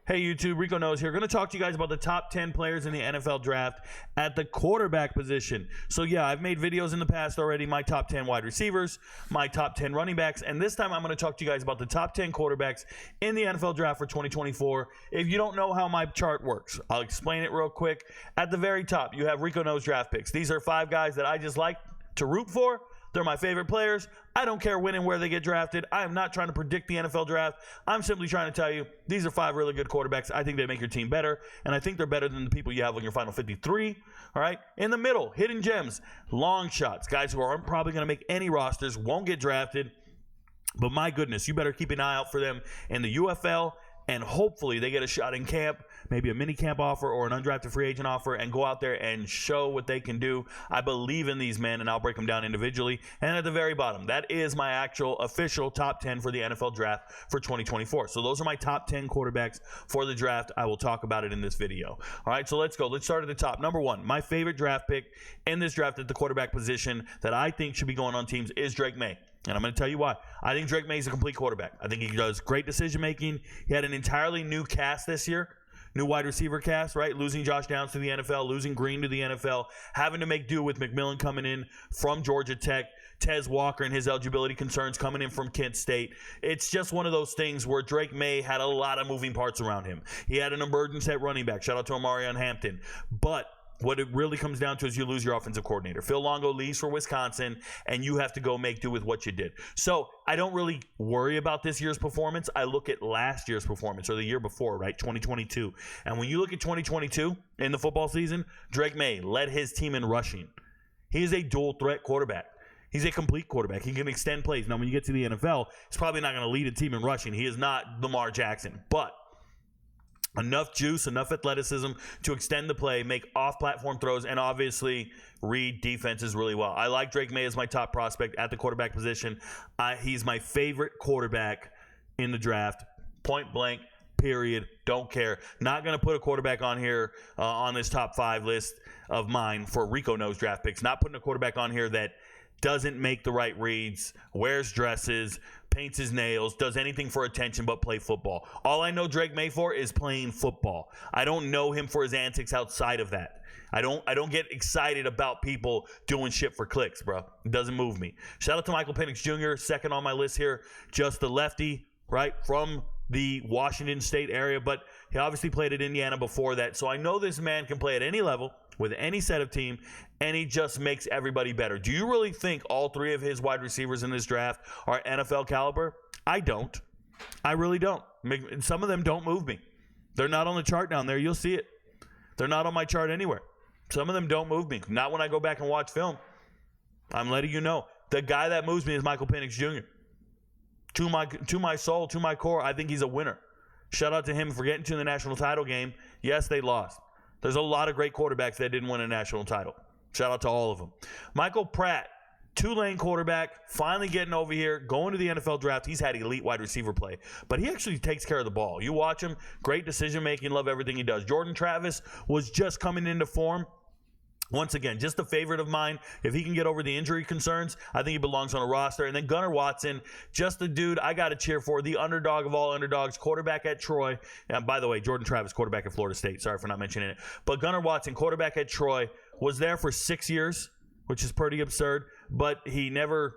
Hey YouTube, RicoKnows here. Going to talk to you guys about the top 10 players in the NFL draft at the quarterback position. So yeah, I've made videos in the past already, my top 10 wide receivers, my top 10 running backs, and this time I'm going to talk to you guys about the top 10 quarterbacks in the NFL draft for 2024. If you don't know how my chart works, I'll explain it real quick. At the very top, you have RicoKnows draft picks. These are 5 guys that I just like to root for. They're my favorite players. I don't care when and where they get drafted. I am not trying to predict the NFL draft. I'm simply trying to tell you these are 5 really good quarterbacks. I think they make your team better, and I think they're better than the people you have on your final 53. All right? In the middle, hidden gems, long shots, guys who aren't probably going to make any rosters, won't get drafted. But my goodness, you better keep an eye out for them in the UFL, and hopefully they get a shot in camp, maybe a mini camp offer or an undrafted free agent offer, and go out there and show what they can do. I believe in these men, and I'll break them down individually. And at the very bottom, that is my actual official top 10 for the NFL draft for 2024. So those are my top 10 quarterbacks for the draft. I will talk about it in this video. All right, so let's go. Let's start at the top. Number 1, my favorite draft pick in this draft at the quarterback position that I think should be going on teams is Drake May. And I'm going to tell you why. I think Drake May is a complete quarterback. I think he does great decision-making. He had an entirely new cast this year, new wide receiver cast, right? Losing Josh Downs to the NFL, losing Green to the NFL, having to make do with McMillan coming in from Georgia Tech, Tez Walker and his eligibility concerns coming in from Kent State. It's just one of those things where Drake May had a lot of moving parts around him. He had an emergence at running back. Shout out to Amarion Hampton. But what it really comes down to is you lose your offensive coordinator. Phil Longo leaves for Wisconsin, and you have to go make do with what you did. So I don't really worry about this year's performance. I look at last year's performance, or the year before, right, 2022. And when you look at 2022 in the football season, Drake May led his team in rushing. He is a dual-threat quarterback. He's a complete quarterback. He can extend plays. Now, when you get to the NFL, he's probably not going to lead a team in rushing. He is not Lamar Jackson, but enough juice, enough athleticism to extend the play, make off-platform throws, and obviously read defenses really well. I like Drake May as my top prospect at the quarterback position. He's my favorite quarterback in the draft, point blank, period. Don't care. Not going to put a quarterback on here on this top 5 list of mine for RicoKnows draft picks. Not putting a quarterback on here that doesn't make the right reads, wears dresses, paints his nails, does anything for attention but play football. All I know Drake May for is playing football. I don't know him for his antics outside of that. I don't get excited about people doing shit for clicks, bro. It doesn't move me. Shout out to Michael Penix Jr., second on my list here. Just the lefty, right, from the Washington State area, but he obviously played at Indiana before that. So I know this man can play at any level with any set of team, and he just makes everybody better. Do you really think all 3 of his wide receivers in this draft are NFL caliber? I don't. I really don't. Some of them don't move me. They're not on the chart down there. You'll see it. They're not on my chart anywhere. Some of them don't move me. Not when I go back and watch film. I'm letting you know. The guy that moves me is Michael Penix Jr. To my soul, to my core, I think he's a winner. Shout out to him for getting to the national title game. Yes, they lost. There's a lot of great quarterbacks that didn't win a national title. Shout out to all of them. Michael Pratt, Tulane quarterback, finally getting over here, going to the NFL draft. He's had elite wide receiver play, but he actually takes care of the ball. You watch him, great decision-making, love everything he does. Jordan Travis was just coming into form. Once again, just a favorite of mine. If he can get over the injury concerns, I think he belongs on a roster. And then Gunnar Watson, just the dude I got to cheer for, the underdog of all underdogs, quarterback at Troy. And by the way, Jordan Travis, quarterback at Florida State. Sorry for not mentioning it. But Gunnar Watson, quarterback at Troy, was there for 6 years, which is pretty absurd. But he never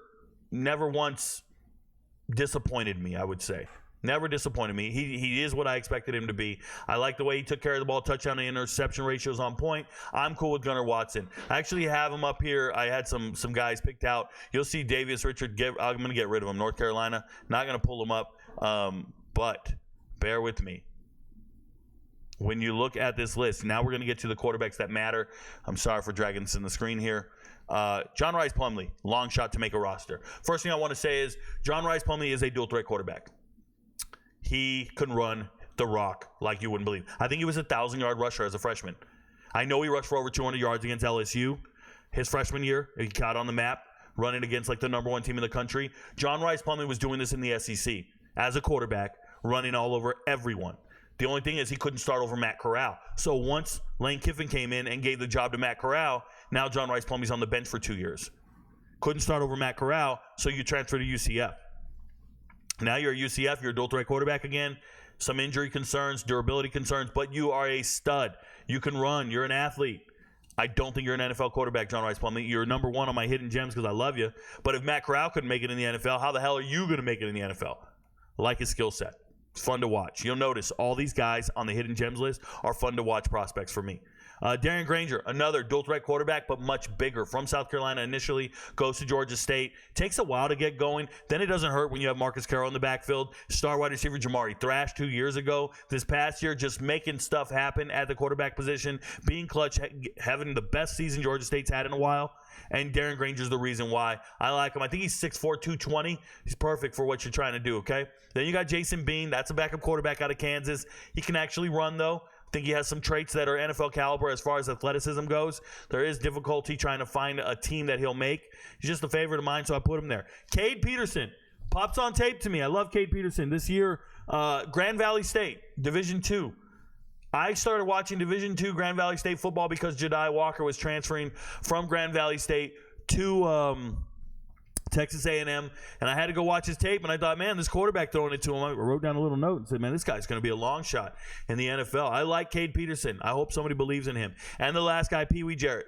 once disappointed me, I would say. Never disappointed me. He is what I expected him to be. I like the way he took care of the ball. Touchdown to interception ratios on point. I'm cool with Gunnar Watson. I actually have him up here. I had some guys picked out. You'll see Davius Richard. I'm going to get rid of him. North Carolina. Not going to pull him up. But bear with me. When you look at this list, now we're going to get to the quarterbacks that matter. I'm sorry for dragging this in the screen here. John Rice Plumlee, long shot to make a roster. First thing I want to say is John Rice Plumlee is a dual threat quarterback. He can run the rock like you wouldn't believe. I think he was a 1,000-yard rusher as a freshman. I know he rushed for over 200 yards against LSU his freshman year. He got on the map running against like the number 1 team in the country. John Rice Plumlee was doing this in the SEC as a quarterback, running all over everyone. The only thing is he couldn't start over Matt Corral. So once Lane Kiffin came in and gave the job to Matt Corral, now John Rice Plumlee's on the bench for 2 years. Couldn't start over Matt Corral, so you transfer to UCF. Now you're at UCF, you're a dual threat quarterback again. some injury concerns, durability concerns, but you are a stud. You can run. You're an athlete. I don't think you're an NFL quarterback, John Rice Plumlee. You're number one on my hidden gems because I love you. But if Matt Corral couldn't make it in the NFL, how the hell are you going to make it in the NFL? I like his skill set. It's fun to watch. You'll notice all these guys on the hidden gems list are fun to watch prospects for me. Darren Granger, another dual threat quarterback, but much bigger. From South Carolina initially, goes to Georgia State. Takes a while to get going. Then it doesn't hurt when you have Marcus Carroll in the backfield. Star wide receiver Jamari Thrash 2 years ago. This past year, just making stuff happen at the quarterback position. Being clutch, having the best season Georgia State's had in a while. And Darren Granger's the reason why I like him. I think he's 6'4", 220. He's perfect for what you're trying to do, okay? Then you got Jason Bean. That's a backup quarterback out of Kansas. He can actually run, though. I think he has some traits that are NFL caliber as far as athleticism goes. There is difficulty trying to find a team that he'll make. He's just a favorite of mine, so I put him there. Cade Peterson pops on tape to me. I love Cade Peterson. This year, Grand Valley State, Division II. I started watching Division II Grand Valley State football because Jediah Walker was transferring from Grand Valley State to Texas A&M, and I had to go watch his tape, and I thought, man, this quarterback throwing it to him. I wrote down a little note and said, man, this guy's going to be a long shot in the NFL. I like Cade Peterson. I hope somebody believes in him. And the last guy, Pee Wee Jarrett.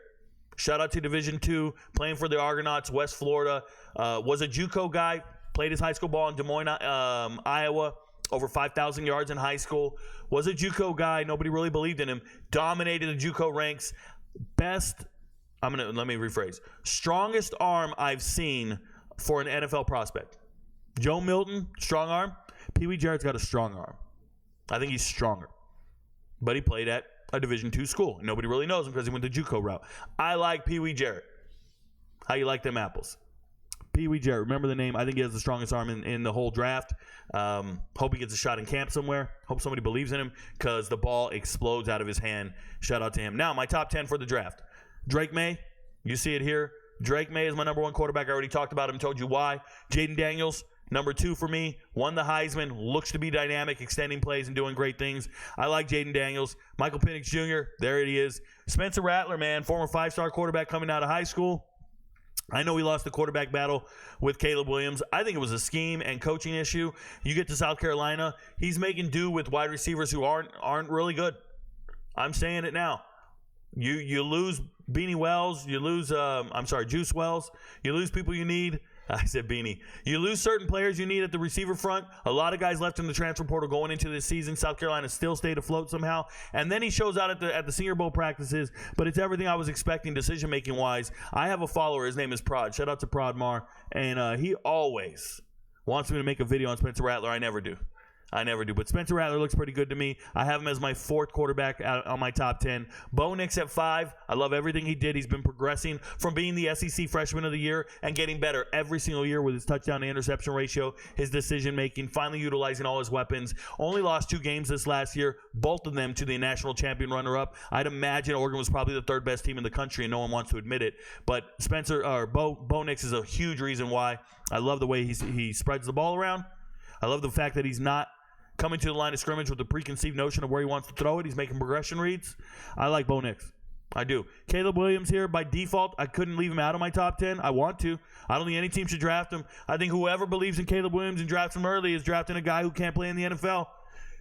Shout out to Division II, playing for the Argonauts, West Florida. Was a JUCO guy, played his high school ball in Des Moines, Iowa. Over 5,000 yards in high school. Was a JUCO guy. Nobody really believed in him. Dominated the JUCO ranks. Let me rephrase. Strongest arm I've seen for an NFL prospect. Joe Milton, strong arm. Pee Wee Jarrett's got a strong arm. I think he's stronger. But he played at a Division II school. Nobody really knows him because he went the JUCO route. I like Pee Wee Jarrett. How you like them apples? Pee Wee Jarrett, remember the name. I think he has the strongest arm in the whole draft. Hope he gets a shot in camp somewhere. Hope somebody believes in him because the ball explodes out of his hand. Shout out to him. Now, my top 10 for the draft. Drake May, you see it here. Drake May is my number one quarterback. I already talked about him, told you why. Jaden Daniels, number 2 for me. Won the Heisman, looks to be dynamic, extending plays and doing great things. I like Jaden Daniels. Michael Penix Jr., there he is. Spencer Rattler, man, former 5-star quarterback coming out of high school. I know he lost the quarterback battle with Caleb Williams. I think it was a scheme and coaching issue. You get to South Carolina, he's making do with wide receivers who aren't really good. I'm saying it now. You lose Beanie Wells, you lose Juice Wells, you lose people you need. I said Beanie. You lose certain players you need at the receiver front. A lot of guys left in the transfer portal going into this season. South Carolina still stayed afloat somehow. And then he shows out at the Senior Bowl practices. But it's everything I was expecting decision-making wise. I have a follower. His name is Prod. Shout out to Prod Mar. And he always wants me to make a video on Spencer Rattler. I never do. But Spencer Rattler looks pretty good to me. I have him as my 4th quarterback on my top 10. Bo Nix at 5. I love everything he did. He's been progressing from being the SEC Freshman of the Year and getting better every single year with his touchdown to interception ratio, his decision-making, finally utilizing all his weapons. Only lost 2 games this last year, both of them to the national champion runner-up. I'd imagine Oregon was probably the 3rd best team in the country, and no one wants to admit it. But Bo Nix is a huge reason why. I love the way he spreads the ball around. I love the fact that he's not coming to the line of scrimmage with a preconceived notion of where he wants to throw it. He's making progression reads. I like Bo Nix. I do. Caleb Williams here, by default, I couldn't leave him out of my top 10. I want to. I don't think any team should draft him. I think whoever believes in Caleb Williams and drafts him early is drafting a guy who can't play in the NFL.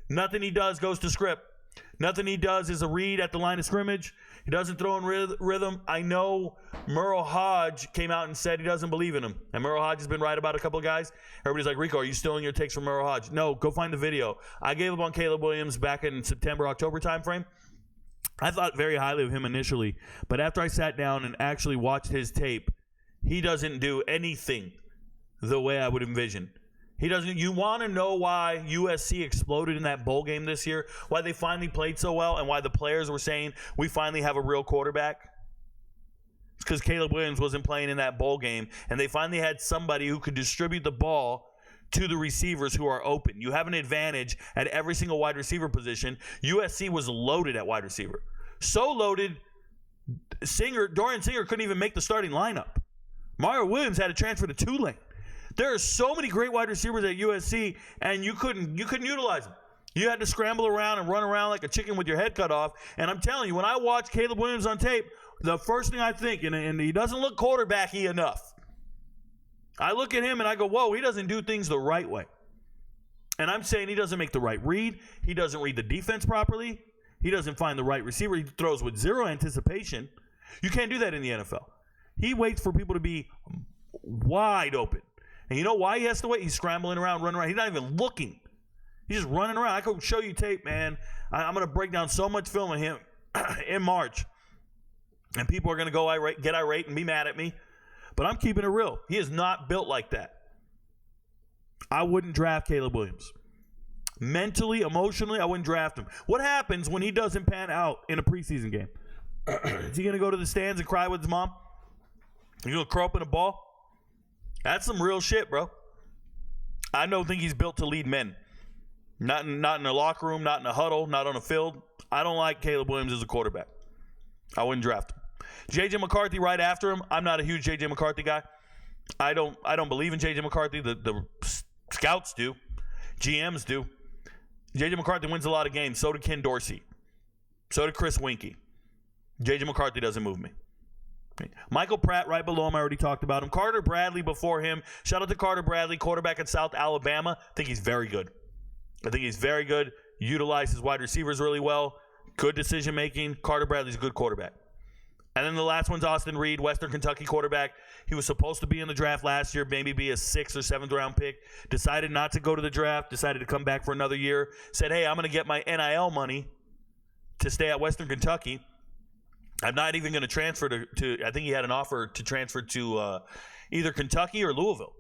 Nothing he does goes to script. Nothing he does is a read at the line of scrimmage. He doesn't throw in rhythm. I know Merle Hodge came out and said he doesn't believe in him. And Merle Hodge has been right about a couple of guys. Everybody's like, Rico, are you stealing your takes from Merle Hodge? No, go find the video. I gave up on Caleb Williams back in September, October timeframe. I thought very highly of him initially. But after I sat down and actually watched his tape, he doesn't do anything the way I would envision. He doesn't. You want to know why USC exploded in that bowl game this year? Why they finally played so well, and why the players were saying we finally have a real quarterback? It's because Caleb Williams wasn't playing in that bowl game, and they finally had somebody who could distribute the ball to the receivers who are open. You have an advantage at every single wide receiver position. USC was loaded at wide receiver, so loaded. Dorian Singer couldn't even make the starting lineup. Mario Williams had to transfer to Tulane. There are so many great wide receivers at USC, and you couldn't utilize them. You had to scramble around and run around like a chicken with your head cut off. And I'm telling you, when I watch Caleb Williams on tape, the first thing I think, and he doesn't look quarterbacky enough. I look at him and I go, whoa, he doesn't do things the right way. And I'm saying he doesn't make the right read. He doesn't read the defense properly. He doesn't find the right receiver. He throws with zero anticipation. You can't do that in the NFL. He waits for people to be wide open. And you know why he has to wait? He's scrambling around, running around. He's not even looking. He's just running around. I could show you tape, man. I'm going to break down so much film on him in March. And people are going to go get irate and be mad at me. But I'm keeping it real. He is not built like that. I wouldn't draft Caleb Williams. Mentally, emotionally, I wouldn't draft him. What happens when he doesn't pan out in a preseason game? Is he going to go to the stands and cry with his mom? You going to curl up in a ball? That's some real shit, bro. I don't think he's built to lead men. Not in a locker room, not in a huddle, not on a field. I don't like Caleb Williams as a quarterback. I wouldn't draft him. J.J. McCarthy right after him. I'm not a huge J.J. McCarthy guy. I don't believe in J.J. McCarthy. The scouts do. GMs do. J.J. McCarthy wins a lot of games. So did Ken Dorsey. So did Chris Winkie. J.J. McCarthy doesn't move me. Michael Pratt right below him. I already talked about him. Carter Bradley before him. Shout out to Carter Bradley, quarterback at South Alabama. I think he's very good. Utilizes wide receivers really well. Good decision making. Carter Bradley's a good quarterback. And then the last one's Austin Reed, Western Kentucky quarterback. He was supposed to be in the draft last year, maybe be a 6th or 7th round pick. Decided not to go to the draft, decided to come back for another year. Said, hey, I'm going to get my NIL money to stay at Western Kentucky. I'm not even going to transfer to I think he had an offer to transfer to either Kentucky or Louisville.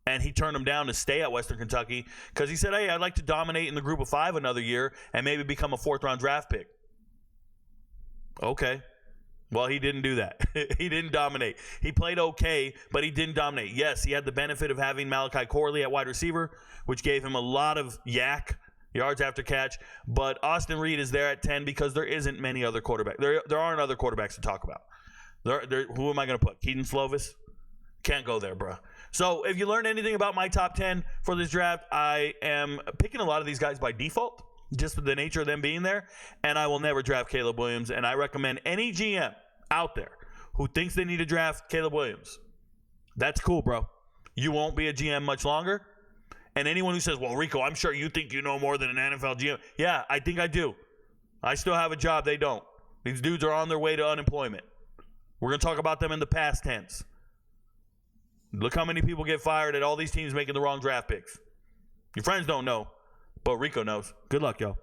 And he turned him down to stay at Western Kentucky because he said, hey, I'd like to dominate in the group of 5 another year and maybe become a 4th round draft pick. Okay. Well, he didn't do that. He didn't dominate. He played okay, but he didn't dominate. Yes, he had the benefit of having Malachi Corley at wide receiver, which gave him a lot of yards after catch. But Austin Reed is there at 10 because there isn't many other quarterbacks. There aren't other quarterbacks to talk about. Who am I going to put? Keaton Slovis? Can't go there, bro. So if you learned anything about my top 10 for this draft, I am picking a lot of these guys by default, just with the nature of them being there, and I will never draft Caleb Williams. And I recommend any GM out there who thinks they need to draft Caleb Williams. That's cool, bro. You won't be a GM much longer. And anyone who says, well, Rico, I'm sure you think you know more than an NFL GM. Yeah, I think I do. I still have a job. They don't. These dudes are on their way to unemployment. We're going to talk about them in the past tense. Look how many people get fired at all these teams making the wrong draft picks. Your friends don't know, but Rico knows. Good luck, y'all.